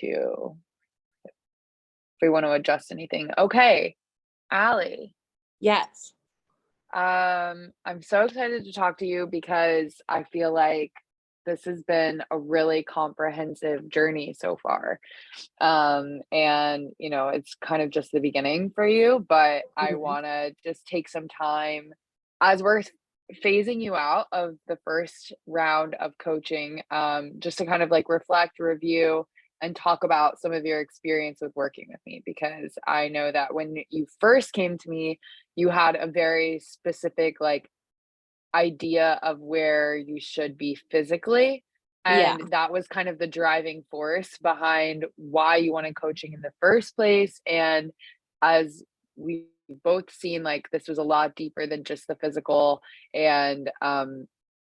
to if we want to adjust anything. Okay, Allie. Yes. I'm so excited to talk to you because I feel like this has been a really comprehensive journey so far. And it's kind of just the beginning for you, but I Mhm. want to just take some time as we're phasing you out of the first round of coaching, just to kind of like reflect, review, and talk about some of your experience with working with me because I know that when you first came to me, you had a very specific like idea of where you should be physically. Yeah. And that was kind of the driving force behind why you wanted coaching in the first place. And as we've both seen, like this was a lot deeper than just the physical, and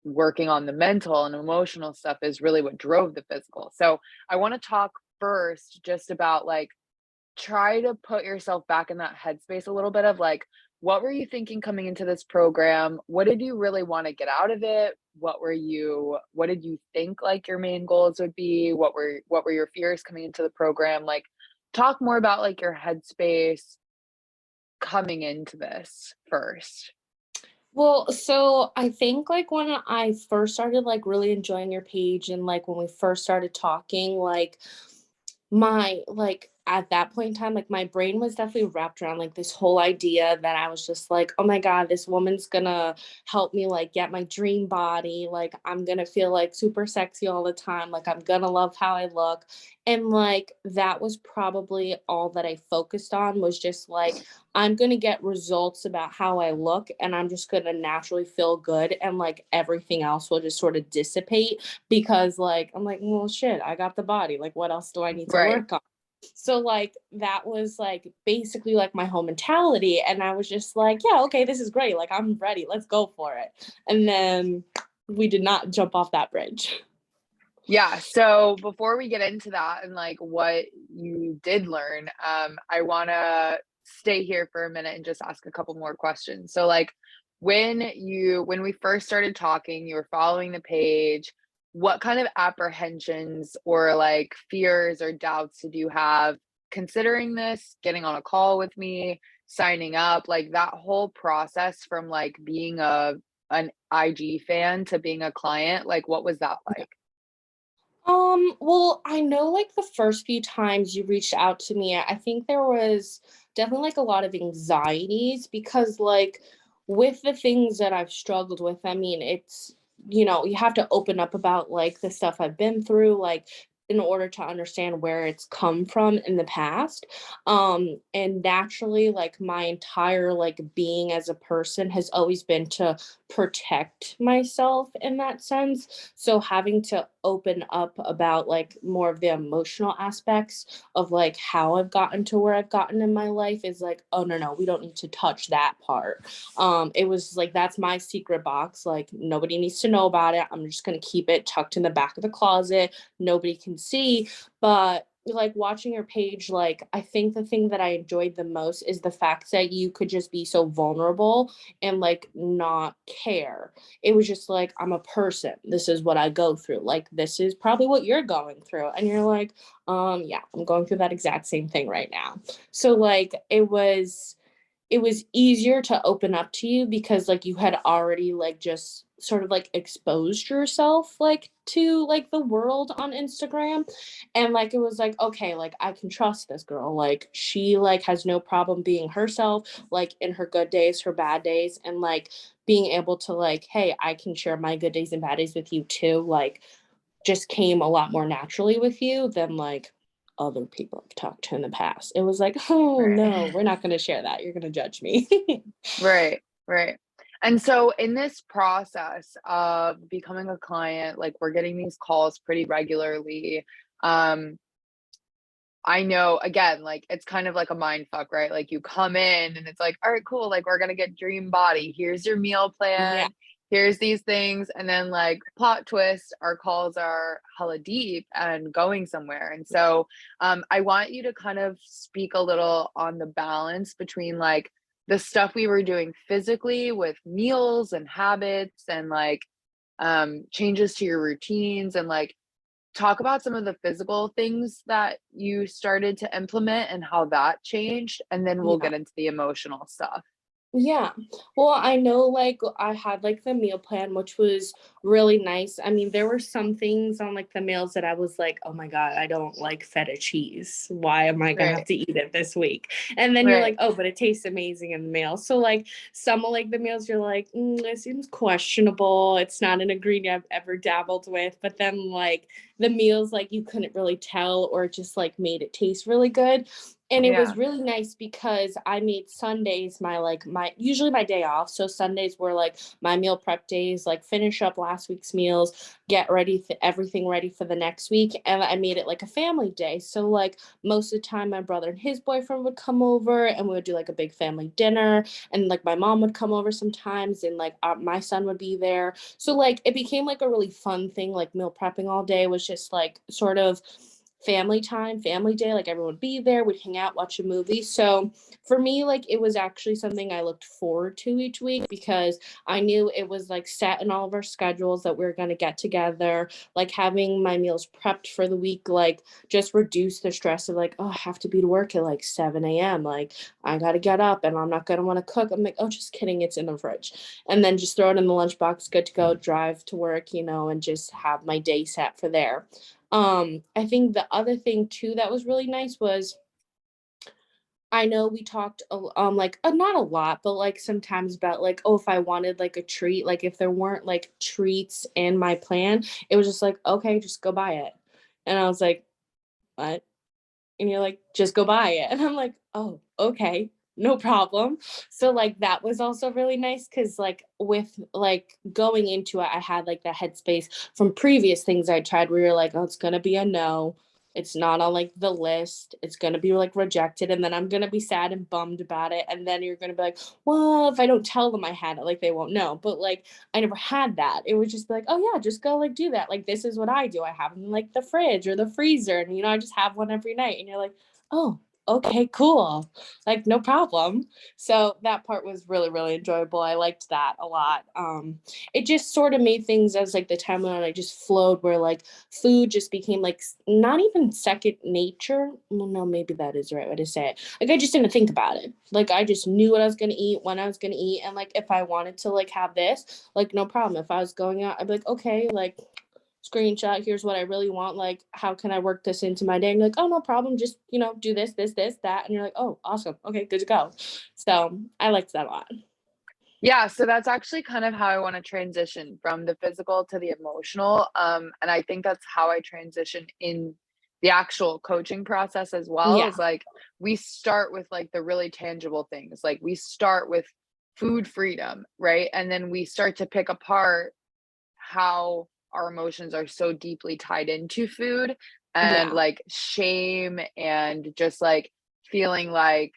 working on the mental and emotional stuff is really what drove the physical. So I want to talk first just about like try to put yourself back in that headspace a little bit of like, what were you thinking coming into this program? What did you really want to get out of it? What did you think like your main goals would be? What were your fears coming into the program? Like talk more about like your headspace coming into this first. Well, so I think like when I first started like really enjoying your page and like when we first started talking, like my like at that point in time, like my brain was definitely wrapped around like this whole idea that I was just like, oh my God, this woman's gonna help me like get my dream body. Like I'm gonna feel like super sexy all the time. Like I'm gonna love how I look. And like that was probably all that I focused on was just like, I'm gonna get results about how I look and I'm just gonna naturally feel good and like everything else will just sort of dissipate because like I'm like, well shit, I got the body. Like what else do I need to Right. work on? So like that was like basically like my whole mentality. And I was just like, yeah, okay, this is great. Like I'm ready. Let's go for it. And then we did not jump off that bridge. Yeah, so before we get into that and like what you did learn, I want to stay here for a minute and just ask a couple more questions. So like when we first started talking, you were following the page, what kind of apprehensions or like fears or doubts did you have considering this, getting on a call with me, signing up, like that whole process from like being an IG fan to being a client, like what was that like? Well, I know like the first few times you reached out to me, I think there was definitely like a lot of anxieties because like with the things that I've struggled with, I mean, it's you have to open up about like the stuff I've been through, like in order to understand where it's come from in the past. And naturally, like my entire like being as a person has always been to protect myself in that sense. So having to open up about like more of the emotional aspects of like how I've gotten to where I've gotten in my life is like, oh no, we don't need to touch that part. It was like that's my secret box. Like nobody needs to know about it. I'm just gonna keep it tucked in the back of the closet. Nobody can see. But like watching your page, like I think the thing that I enjoyed the most is the fact that you could just be so vulnerable and like not care. It was just like, I'm a person. This is what I go through. Like, this is probably what you're going through. And you're like, yeah, I'm going through that exact same thing right now. So like it was easier to open up to you because like you had already like just sort of like exposed yourself like to like the world on Instagram, and like it was like okay, like I can trust this girl, like she like has no problem being herself, like in her good days, her bad days, and like being able to like, hey, I can share my good days and bad days with you too, like just came a lot more naturally with you than like other people I've talked to in the past. It was like, oh no, Right. we're not going to share that. You're going to judge me. Right, right. And so in this process of becoming a client, like we're getting these calls pretty regularly. Um, I know again, like it's kind of like a mind fuck, right? Like you come in and it's like, all right, cool, like we're gonna get dream body. Here's your meal Yeah. plan, here's these things, and then like plot twist, our calls are hella deep and going somewhere. And so I want you to kind of speak a little on the balance between like the stuff we were doing physically with meals and habits and like changes to your routines and like talk about some of the physical things that you started to implement and how that changed, and then we'll Yeah. get into the emotional stuff. Yeah. Well, I know like I had like the meal plan, which was really nice. I mean, there were some things on like the meals that I was like, oh my God, I don't like feta cheese. Why am I gonna have Right, to eat it this week? And then you're right. like, oh, but it tastes amazing in the meal. So like some of like the meals you're like, it seems questionable. It's not an ingredient I've ever dabbled with. But then like the meals like you couldn't really tell or it just like made it taste really good. And it Yeah, was really nice because I made Sundays my usually my day off. So Sundays were like my meal prep days, like finish up last week's meals, get ready everything ready for the next week, and I made it like a family day. So like most of the time my brother and his boyfriend would come over and we would do like a big family dinner, and like my mom would come over sometimes, and like my son would be there. So like it became like a really fun thing. Like meal prepping all day was just like sort of family time, family day, like everyone would be there, we'd hang out, watch a movie. So for me, like it was actually something I looked forward to each week because I knew it was like set in all of our schedules that we are going to get together. Like having my meals prepped for the week, like just reduce the stress of like, oh, I have to be to work at like 7 a.m. Like I got to get up and I'm not going to want to cook. I'm like, oh, just kidding. It's in the fridge. And then just throw it in the lunchbox, good to go, drive to work, and just have my day set for there. I think the other thing too that was really nice was I know we talked like not a lot, but like sometimes about like, oh, if I wanted like a treat, like if there weren't like treats in my plan, it was just like, okay, just go buy it. And I was like, what? And you're like, just go buy it. And I'm like, oh, okay, no problem. So like that was also really nice because like with like going into it, I had like that headspace from previous things I tried where you're like, oh, it's gonna be a no. It's not on like the list. It's gonna be like rejected, and then I'm gonna be sad and bummed about it. And then you're gonna be like, well, if I don't tell them I had it, like they won't know. But like I never had that. It would just be like, oh yeah, just go like do that. Like this is what I do. I have them in like the fridge or the freezer, and I just have one every night. And you're like, oh, okay, cool. Like no problem. So that part was really, really enjoyable. I liked that a lot. It just sort of made things as like the timeline I just flowed where like food just became like not even second nature. Well, no, maybe that is the right way to say it. Like I just didn't think about it. Like I just knew what I was gonna eat, when I was gonna eat, and like if I wanted to like have this, like no problem. If I was going out, I'd be like, okay, like screenshot, here's what I really want, like how can I work this into my day, and you're like, oh no problem, just do this that, and you're like, oh awesome, okay, good to go. So I liked that a lot. Yeah, so that's actually kind of how I wanna transition from the physical to the emotional, and I think that's how I transition in the actual coaching process as well, Yeah. is, like, we start with, like, the really tangible things, like, we start with food freedom, right? And then we start to pick apart how our emotions are so deeply tied into food, and, Yeah. like, shame and just, like, feeling like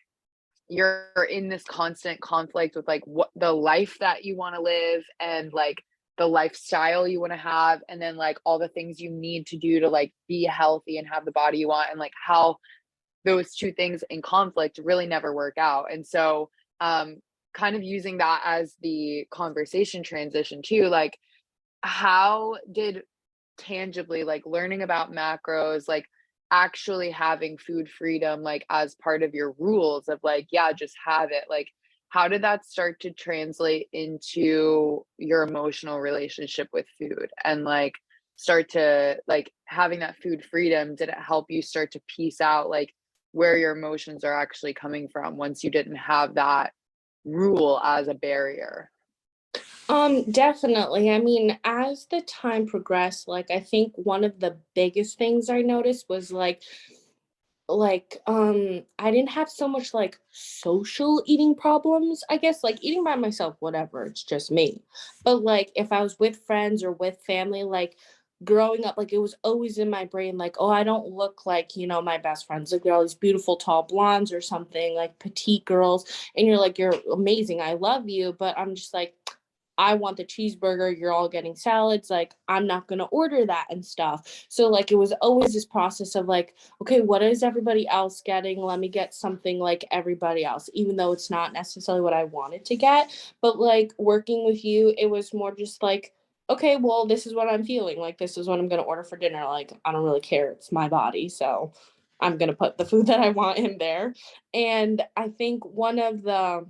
you're in this constant conflict with like what the life that you want to live and like the lifestyle you want to have, and then like all the things you need to do to like be healthy and have the body you want, and like how those two things in conflict really never work out. And so um kind of using that as the conversation transition too, like how did tangibly, like, learning about macros, like, actually having food freedom, like, as part of your rules of, like, yeah, just have it, like, how did that start to translate into your emotional relationship with food? And, like, start to like, having that food freedom, did it help you start to piece out, like, where your emotions are actually coming from once you didn't have that rule as a barrier? Definitely. I mean, as the time progressed, like I think one of the biggest things I noticed was I didn't have so much like social eating problems. I guess like eating by myself, whatever, it's just me. But like if I was with friends or with family, like growing up, like it was always in my brain, like, oh, I don't look like, my best friends. Like they're all these beautiful tall blondes or something, like petite girls. And you're like, you're amazing. I love you. But I'm just like, I want the cheeseburger, you're all getting salads, like I'm not going to order that and stuff. So like it was always this process of like, okay, what is everybody else getting? Let me get something like everybody else, even though it's not necessarily what I wanted to get. But like working with you, it was more just like okay, well, this is what I'm feeling. Like, this is what I'm going to order for dinner. Like, I don't really care. It's my body. So I'm going to put the food that I want in there. And I think one of the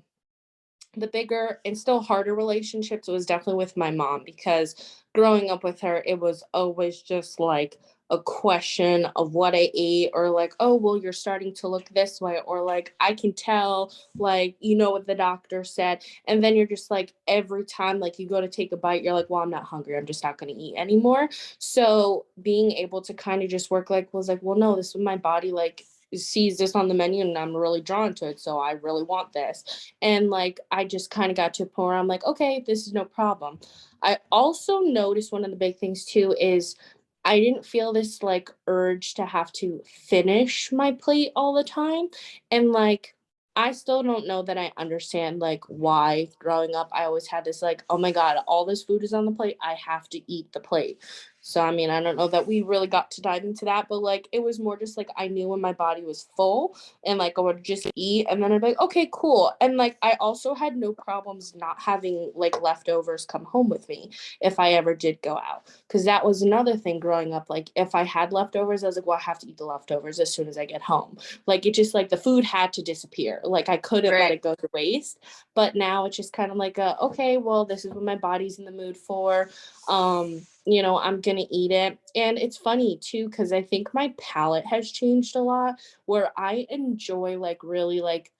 bigger and still harder relationships was definitely with my mom, because growing up with her, it was always just like a question of what I ate, or like, oh, well, you're starting to look this way, or like, I can tell, like, you know what the doctor said. And then you're just like, every time like you go to take a bite, you're like, well, I'm not hungry. I'm just not going to eat anymore. So being able to kind of just work like, was like, well, no, this is my body like sees this on the menu and I'm really drawn to it. So I really want this. And like, I just kind of got to a point where I'm like, okay, this is no problem. I also noticed one of the big things too is I didn't feel this like urge to have to finish my plate all the time. And like, I still don't know that I understand like why growing up I always had this like, oh my God, all this food is on the plate. I have to eat the plate. So I mean, I don't know that we really got to dive into that, but like it was more just like I knew when my body was full and like I would just eat and then I'd be like, okay, cool. And like I also had no problems not having like leftovers come home with me if I ever did go out. Cause that was another thing growing up. Like if I had leftovers, I was like, well, I have to eat the leftovers as soon as I get home. Like it just like the food had to disappear. Like I couldn't let Right. it go to waste. But now it's just kind of like okay, well, this is what my body's in the mood for. I'm gonna eat it. And it's funny too, because I think my palate has changed a lot, where I enjoy like really like,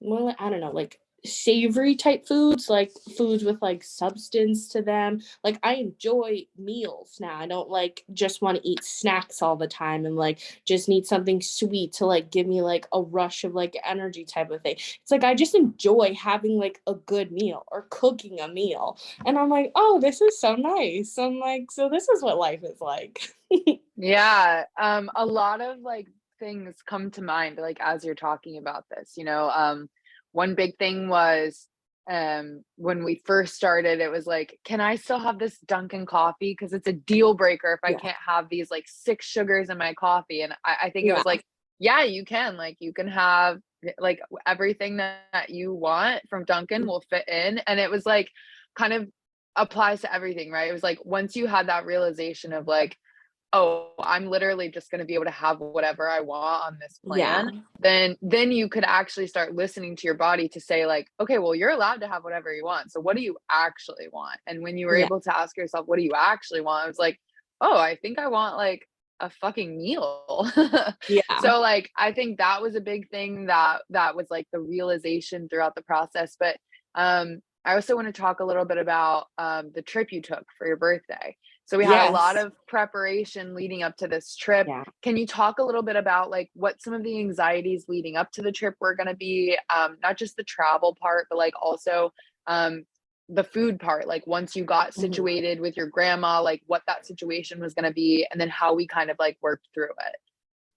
well, I don't know, like savory type foods, like foods with like substance to them. Like I enjoy meals now. I don't like just want to eat snacks all the time and like just need something sweet to like give me like a rush of like energy type of thing. It's like I just enjoy having like a good meal or cooking a meal. And I'm like, oh, this is so nice. I'm like, so this is what life is like. Yeah, a lot of, like, things come to mind, like, as you're talking about this, one big thing was, when we first started, it was like, "Can I still have this Dunkin' coffee? Because it's a deal breaker if I Yeah. can't have these, like, 6 sugars in my coffee," and I think it Yeah. was like, "Yeah, you can, like, you can have, like, everything that you want from Dunkin' will fit in," and it was, like, kind of applies to everything, right? It was like, once you had that realization of, like, oh, I'm literally just gonna be able to have whatever I want on this Yeah. plan, then you could actually start listening to your body to say like, "Okay, well, you're allowed to have whatever you want. So what do you actually want?" And when you were Yeah. able to ask yourself, "What do you actually want?" I was like, "Oh, I think I want like a fucking meal." Yeah. So like I think that was a big thing that was like the realization throughout the process. But I also want to talk a little bit about the trip you took for your birthday. So we had a lot Yes. of preparation leading up to this trip. Yeah. Can you talk a little bit about like what some of the anxieties leading up to the trip were going to be? Not just the travel part, but like also um, the food part. Like once you got Mhm. situated with your grandma, like what that situation was going to be, and then how we kind of like worked through it.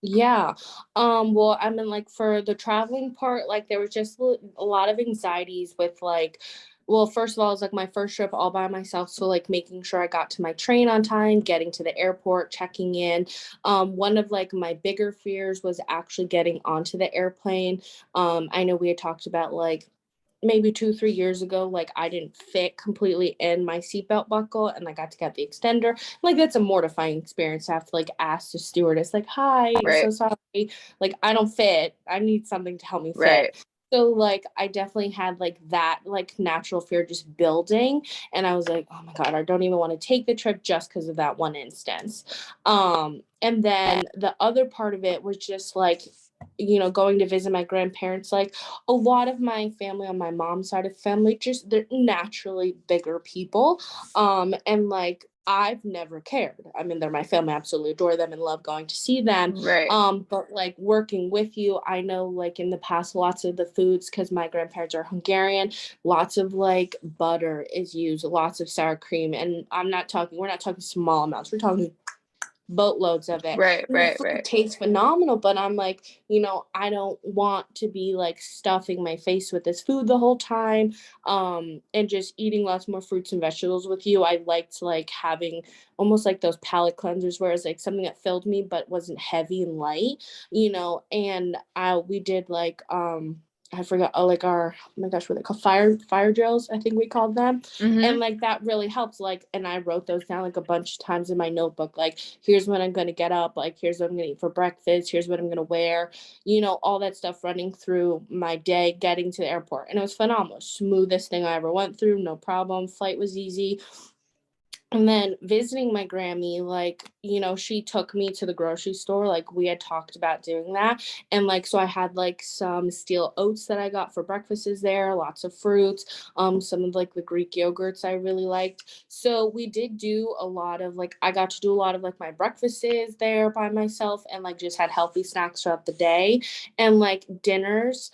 Yeah. Well, I mean, like for the traveling part, like there was just a lot of anxieties with like, well, first of all, it was like my first trip all by myself. So like making sure I got to my train on time, getting to the airport, checking in. One of like my bigger fears was actually getting onto the airplane. I know we had talked about like maybe 2 3 years ago, like I didn't fit completely in my seatbelt buckle and I got to get the extender. Like that's a mortifying experience to have to like ask the stewardess like, hi, Right, so sorry, like I don't fit, I need something to help me right, fit. So like I definitely had like that like natural fear just building, and I was like, oh my God, I don't even want to take the trip just because of that one instance. And then the other part of it was just like, going to visit my grandparents. Like a lot of my family on my mom's side of family, just they're naturally bigger people. And like I've never cared. I mean, they're my family. I absolutely adore them and love going to see them. right, But like working with you, I know like in the past, lots of the foods, because my grandparents are Hungarian, lots of like butter is used, lots of sour cream. And we're not talking small amounts. We're talking boatloads of it. right, And the right, food right, tastes phenomenal, but I'm like, I don't want to be like stuffing my face with this food the whole time. And just eating lots more fruits and vegetables with you. I liked like having almost like those palate cleansers where it's like something that filled me but wasn't heavy and light. And we did like I forgot, like our, oh my gosh, what they call fire drills, I think we called them. And Mhm. like that really helps. Like, and I wrote those down like a bunch of times in my notebook. Like, here's when I'm gonna get up, like here's what I'm gonna eat for breakfast, here's what I'm gonna wear, all that stuff running through my day, getting to the airport. And it was phenomenal. Smoothest thing I ever went through, no problem. Flight was easy. And then visiting my Grammy, like, she took me to the grocery store. Like, we had talked about doing that. And like, so I had like some steel oats that I got for breakfasts there, lots of fruits, some of like the Greek yogurts I really liked. So we did do a lot of like, I got to do a lot of like my breakfasts there by myself, and like just had healthy snacks throughout the day. And like dinners,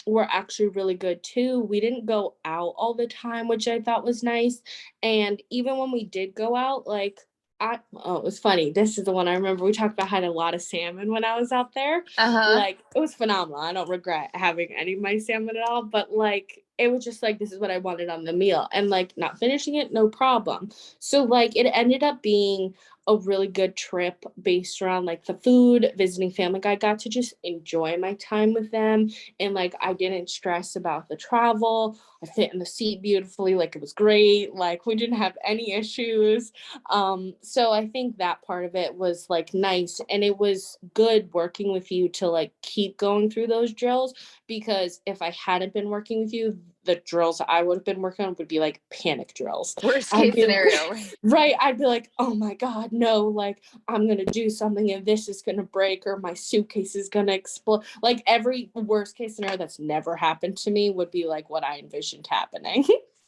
were actually really good too. We didn't go out all the time, which I thought was nice. And even when we did go out, like it was funny. This is the one I remember. We talked about having a lot of salmon when I was out there. Uh-huh. Like, it was phenomenal. I don't regret having any of my salmon at all, but like it was just like this is what I wanted on the meal, and like not finishing it, no problem. So like it ended up being a really good trip based around like the food, visiting family. I got to just enjoy my time with them, and like I didn't stress about the travel. I fit in the seat beautifully, like it was great, like we didn't have any issues. So I think that part of it was like nice, and it was good working with you to like keep going through those drills, because if I hadn't been working with you, the drills I would have been working on would be like panic drills. Worst I'd case be scenario, right? right, I'd be like, oh my god, no, like I'm gonna do something and this is gonna break, or my suitcase is gonna explode. Like every worst case scenario that's never happened to me would be like what I envisioned happening.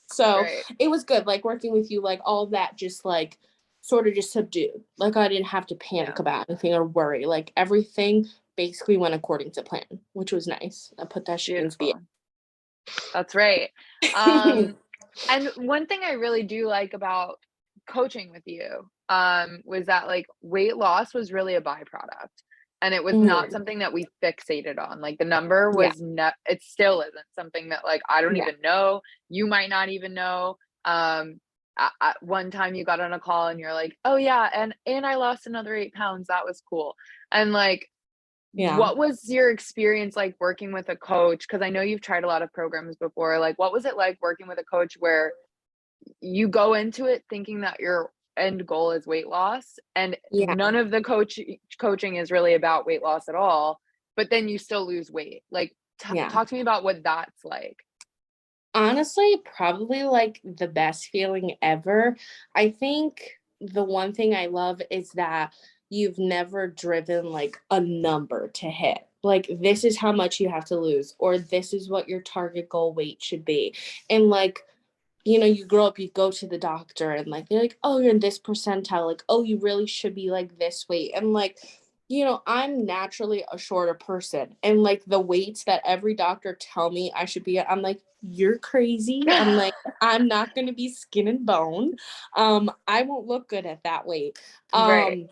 So Right. it was good, like working with you, like all that just like sort of just subdued. Like I didn't have to panic Yeah. about anything or worry. Like everything basically went according to plan, which was nice. I put that shit into the Beautiful. That's right. air. Um, and one thing I really do like about coaching with you, was that like weight loss was really a byproduct. And it was not Mhm. something that we fixated on. Like the number Yeah, was not, it still isn't something that like I don't yeah, even know. You might not even know. One time you got on a call and you're like, oh yeah, and I lost another 8 pounds. That was cool. And like yeah. what was your experience like working with a coach? Because I know you've tried a lot of programs before. Like, what was it like working with a coach where you go into it thinking that your end goal is weight loss, and Yeah, none of the coaching is really about weight loss at all, but then you still lose weight? Like, yeah. talk to me about what that's like. Honestly, probably like the best feeling ever. I think the one thing I love is that you've never driven like a number to hit. Like, this is how much you have to lose, or this is what your target goal weight should be. And like, you grow up, you go to the doctor, and like they're like, oh, you're in this percentile, like, oh, you really should be like this weight. And like, I'm naturally a shorter person, and like the weights that every doctor tell me I should be at, I'm like, you're crazy. I'm like, I'm not going to be skin and bone. I won't look good at that weight. Right.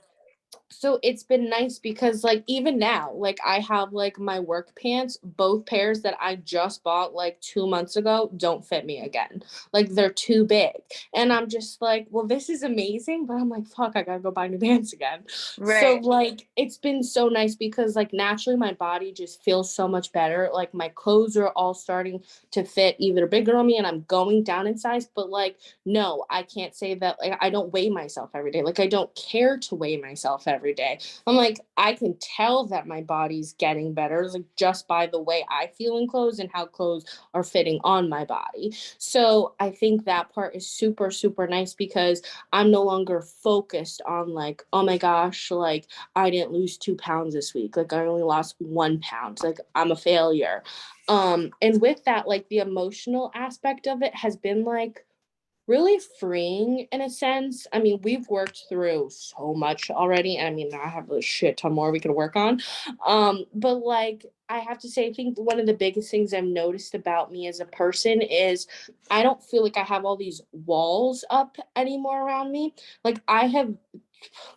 So it's been nice because like even now, like I have like my work pants, both pairs that I just bought like 2 months ago don't fit me again. Like they're too big. And I'm just like, well, this is amazing, but I'm like, fuck, I gotta go buy new pants again. So Right. like it's been so nice because like naturally my body just feels so much better. Like my clothes are all starting to fit either bigger on me and I'm going down in size, but like no, I can't say that. Like I don't weigh myself every day. Like I don't care to weigh myself every day. I'm like, I can tell that my body's getting better, like just by the way I feel in clothes and how clothes are fitting on my body. So I think that part is super, super nice because I'm no longer focused on like, oh my gosh, like I didn't lose 2 pounds this week. Like I only lost 1 pound. Like I'm a failure. And with that, like the emotional aspect of it has been like really freeing in a sense. I mean, we've worked through so much already. And I mean, I have a shit ton more we could work on. But like, I have to say, I think one of the biggest things I've noticed about me as a person is I don't feel like I have all these walls up anymore around me. Like, I have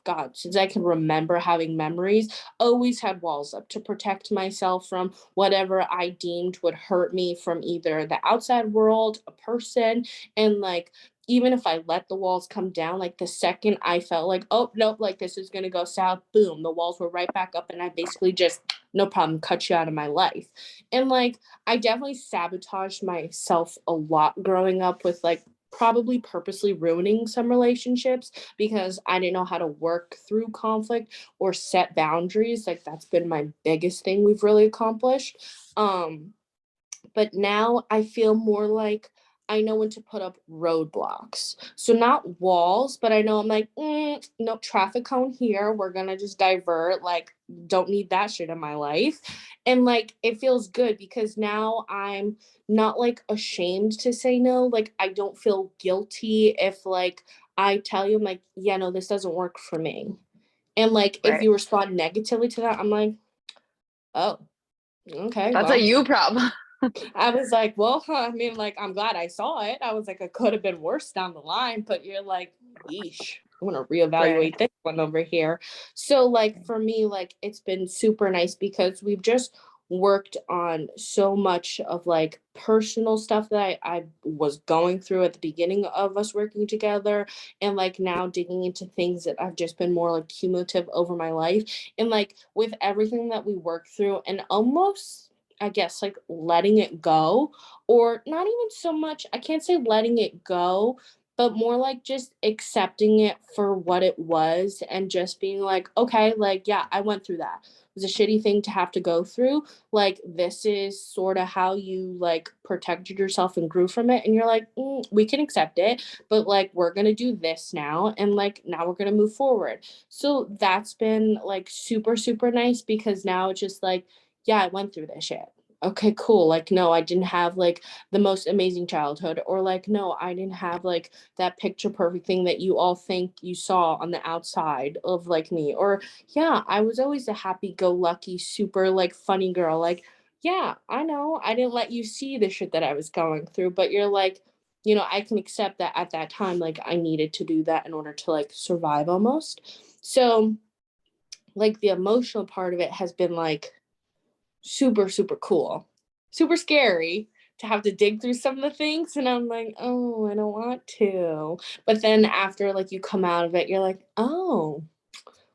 God, since I can remember having memories, always had walls up to protect myself from whatever I deemed would hurt me from either the outside world, a person, and like even if I let the walls come down, like the second I felt like, oh, nope, like this is going to go south, boom, the walls were right back up. And I basically just, no problem, cut you out of my life. And like, I definitely sabotaged myself a lot growing up with like probably purposely ruining some relationships because I didn't know how to work through conflict or set boundaries. Like, that's been my biggest thing we've really accomplished. But now I feel more like I know when to put up roadblocks. So not walls, but I know I'm like, no traffic cone here. We're gonna just divert. Like, don't need that shit in my life. And like it feels good because now I'm not like ashamed to say no. Like I don't feel guilty if like I tell you, I'm like, yeah, no, this doesn't work for me. And like if Right. you respond negatively to that, I'm like, oh, okay, That's a well, you problem. I was like, well, I mean, like, I'm glad I saw it. I was like, it could have been worse down the line, but you're like, yeesh, I'm gonna Right. reevaluate this one over here. So, like, for me, like, it's been super nice because we've just worked on so much of like personal stuff that I was going through at the beginning of us working together, and like now digging into things that I've just been more like cumulative over my life. And like with everything that we work through, and almost I guess like letting it go, or not even so much, I can't say letting it go, but more like just accepting it for what it was and just being like, okay, like, yeah, I went through that. It was a shitty thing to have to go through. Like, this is sort of how you like protected yourself and grew from it. And you're like, we can accept it, but like, we're going to do this now. And like, now we're going to move forward. So that's been like super, super nice because now it's just like, yeah, I went through this shit. Okay, cool. Like, no, I didn't have like the most amazing childhood, or like, no, I didn't have like that picture perfect thing that you all think you saw on the outside of like me. Or, yeah, I was always a happy go lucky, super like funny girl. Like, yeah, I know I didn't let you see the shit that I was going through, but you're like, I can accept that at that time, like, I needed to do that in order to like survive almost. So, like, the emotional part of it has been like, super, super cool. Super scary to have to dig through some of the things. And I'm like, oh, I don't want to. But then after like you come out of it, you're like, oh,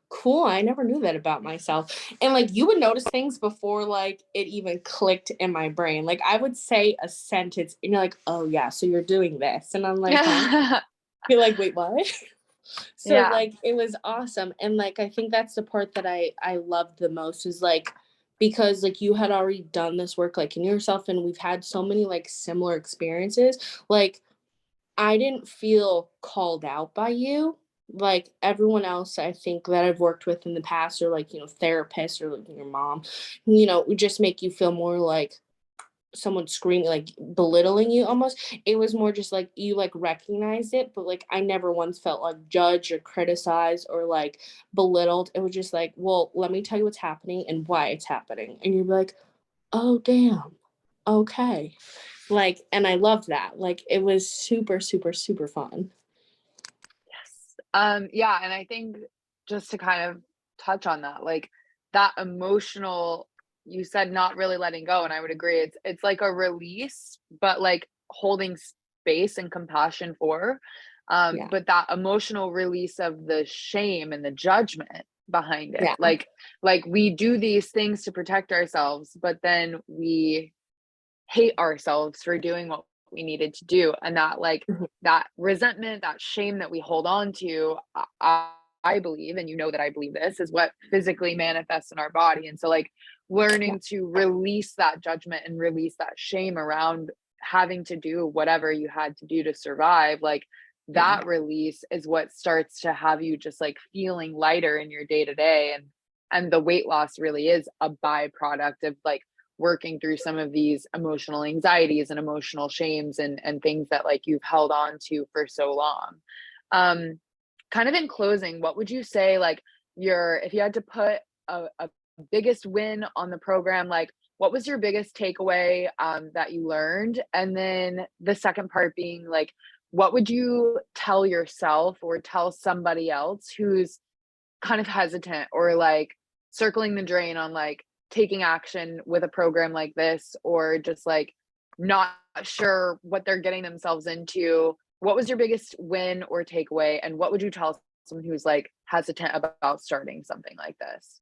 cool. I never knew that about myself. And like you would notice things before like it even clicked in my brain. Like I would say a sentence and you're like, oh yeah, so you're doing this. And I'm like, huh? You're like, wait, what? So Yeah. like it was awesome. And like I think that's the part that I loved the most is like because like you had already done this work like in yourself and we've had so many like similar experiences. Like I didn't feel called out by you. Like everyone else I think that I've worked with in the past, or like, therapists, or like your mom, would just make you feel more like someone screaming, like belittling you almost. It was more just like you like recognized it, but like I never once felt like judged or criticized or like belittled. It was just like, well, let me tell you what's happening and why it's happening. And you'd be like, oh damn. Okay. Like, and I loved that. Like it was super, super, super fun. Yes. Yeah, and I think just to kind of touch on that, like that emotional, you said not really letting go, and I would agree. It's like a release, but like holding space and compassion for. Yeah. But that emotional release of the shame and the judgment behind it. Yeah. Like we do these things to protect ourselves, but then we hate ourselves for doing what we needed to do, and that like Mhm. that resentment, that shame that we hold on to, I believe, and that I believe this is what physically manifests in our body. And so like Yeah. learning to release that judgment and release that shame around having to do whatever you had to do to survive, like Yeah. that release is what starts to have you just like feeling lighter in your day to day. And the weight loss really is a byproduct of like working through some of these emotional anxieties and emotional shames and things that like you've held on to for so long. Um, Kind of in closing, what would you say like your if you had to put a biggest win on the program, like what was your biggest takeaway that you learned? And then the second part being like, what would you tell yourself or tell somebody else who's kind of hesitant or like circling the drain on like taking action with a program like this, or just like not sure what they're getting themselves into, what was your biggest win or takeaway, and what would you tell someone who's like hesitant about starting something like this?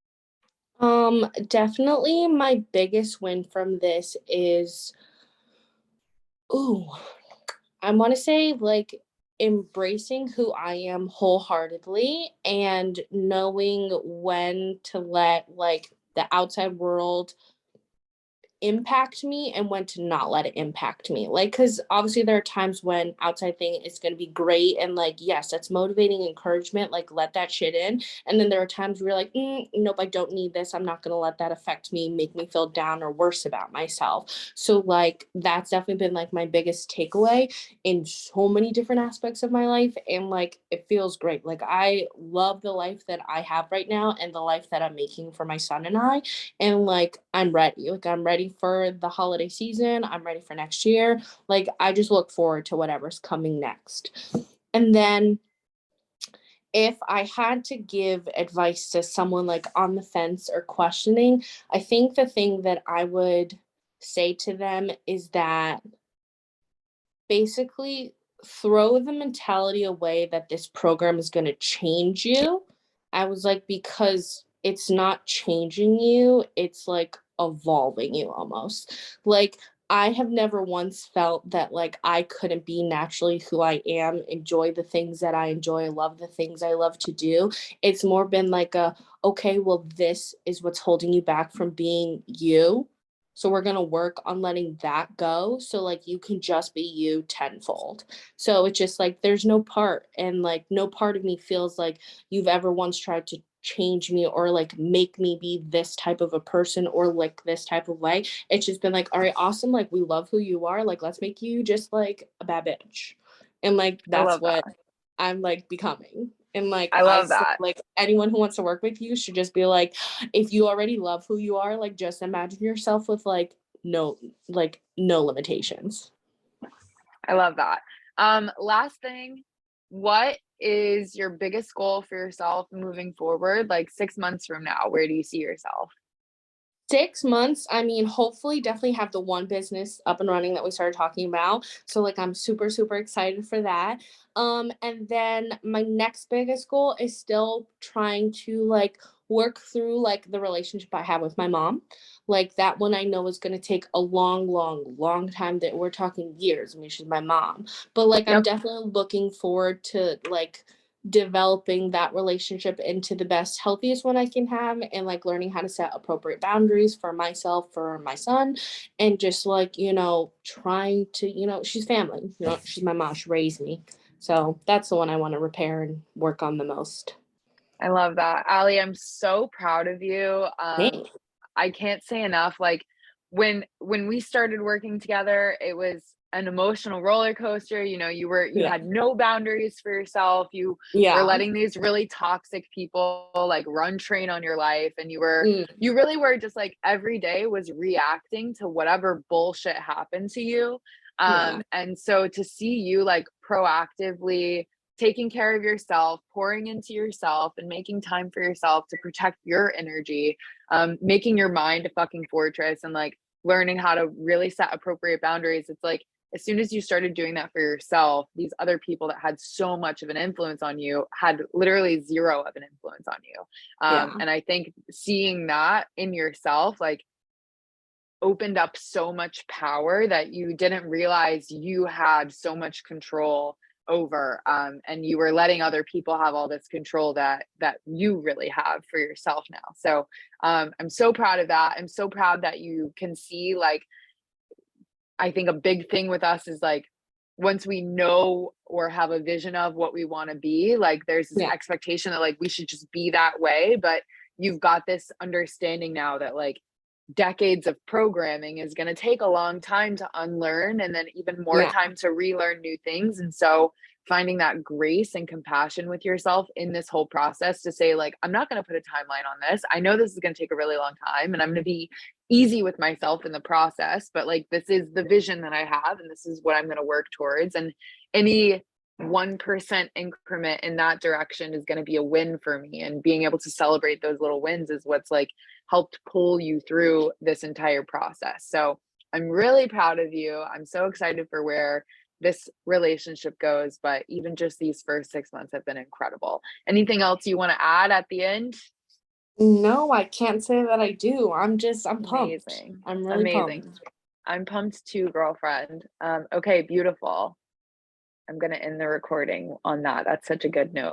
Definitely my biggest win from this is, ooh, I want to say like embracing who I am wholeheartedly and knowing when to let like the outside world impact me and when to not let it impact me. Like, because obviously there are times when outside thing is going to be great and like, yes, that's motivating encouragement. Like, let that shit in. And then there are times where you're like, nope, I don't need this. I'm not going to let that affect me, make me feel down or worse about myself. So, like, that's definitely been like my biggest takeaway in so many different aspects of my life. And like, it feels great. Like, I love the life that I have right now and the life that I'm making for my son and I, and like I'm ready. Like I'm ready for the holiday season. I'm ready for next year. Like I just look forward to whatever's coming next. And then if I had to give advice to someone like on the fence or questioning, I think the thing that I would say to them is that basically throw the mentality away that this program is going to change you. I was like, because it's not changing you, it's like evolving you almost. Like, I have never once felt that like I couldn't be naturally who I am, enjoy the things that I enjoy, love the things I love to do. It's more been like a, okay, well, this is what's holding you back from being you, so we're going to work on letting that go. So like you can just be you tenfold. So it's just like there's no part and like no part of me feels like you've ever once tried to change me or like make me be this type of a person or like this type of way. It's just been like, all right, awesome. Like we love who you are. Like let's make you just like a bad bitch. And like I that's love what that. I'm like becoming. And like I I love say, that. like anyone who wants to work with you should just be like, if you already love who you are, like just imagine yourself with no no limitations. I love that. Last thing, what is your biggest goal for yourself moving forward? Like 6 months from now, where do you see yourself? 6 months, I mean, hopefully definitely have the one business up and running that we started talking about. So like I'm super, super excited for that. And then my next biggest goal is still trying to like work through like the relationship I have with my mom. Like that one I know is gonna take a long, long, long time, that we're talking years. I mean, she's my mom. But like I'm Yep. definitely looking forward to like developing that relationship into the best healthiest one I can have, and like learning how to set appropriate boundaries for myself, for my son, and just like trying to she's family, she's my mom, she raised me, so that's the one I want to repair and work on the most. I love that. Allie, I'm so proud of you. Thanks. I can't say enough. Like when we started working together, it was an emotional roller coaster. You Yeah. had no boundaries for yourself. You were Yeah. letting these really toxic people like run train on your life. And Mm, you really were just like every day was reacting to whatever bullshit happened to you. yeah. And so to see you like proactively taking care of yourself, pouring into yourself, and making time for yourself to protect your energy, making your mind a fucking fortress, and like learning how to really set appropriate boundaries. It's like as soon as you started doing that for yourself, these other people that had so much of an influence on you had literally zero of an influence on you. Yeah. And I think seeing that in yourself, like opened up so much power that you didn't realize you had so much control over, and you were letting other people have all this control that you really have for yourself now. So I'm so proud of that. I'm so proud that you can see, like, I think a big thing with us is like once we know or have a vision of what we want to be, like there's this Yeah. expectation that like we should just be that way, but you've got this understanding now that like decades of programming is going to take a long time to unlearn, and then even more Yeah. time to relearn new things. And so finding that grace and compassion with yourself in this whole process to say like, I'm not going to put a timeline on this. I know this is going to take a really long time, and I'm going to be easy with myself in the process, but like this is the vision that I have, and this is what I'm going to work towards. And any 1% increment in that direction is going to be a win for me, and being able to celebrate those little wins is what's like helped pull you through this entire process. So I'm really proud of you. I'm so excited for where this relationship goes, but even just these first 6 months have been incredible. Anything else you wanna add at the end? No, I can't say that I do. I'm pumped. Amazing. I'm really Amazing. pumped. I'm pumped too, girlfriend. Okay, beautiful. I'm gonna end the recording on that. That's such a good note.